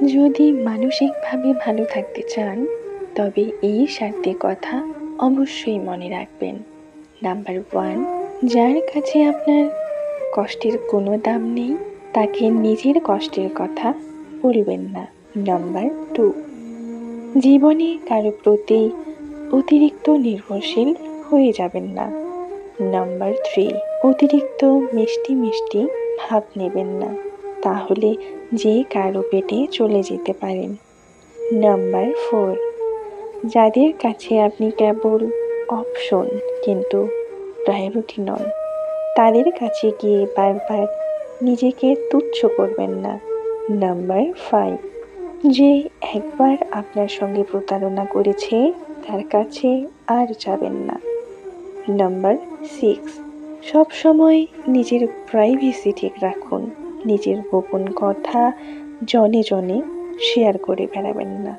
যদি মানসিকভাবে ভালো থাকতে চান, তবে এই 7টি কথা অবশ্যই মনে রাখবেন। নাম্বার 1, যার কাছে আপনার কষ্টের কোনো দাম নেই, তাকে নিজের কষ্টের কথা বলবেন না। নাম্বার 2, জীবনে কারো প্রতি অতিরিক্ত নির্ভরশীল হয়ে যাবেন না। নাম্বার 3, অতিরিক্ত মিষ্টি মিষ্টি ভাব নেবেন না, তাহলে যে কারো পেটে চলে যেতে পারেন। নাম্বার 4, যাদের কাছে আপনি কেবল অপশন কিন্তু প্রায়োরিটি নন, তাদের কাছে গিয়ে বারবার নিজেকে তুচ্ছ করবেন না। নাম্বার 5, যে একবার আপনার সঙ্গে প্রতারণা করেছে তার কাছে আর যাবেন না। নাম্বার 6, সবসময় নিজের প্রাইভেসি ঠিক রাখুন। নিজের গোপন কথা জনে জনে শেয়ার করে বেড়াবেন না।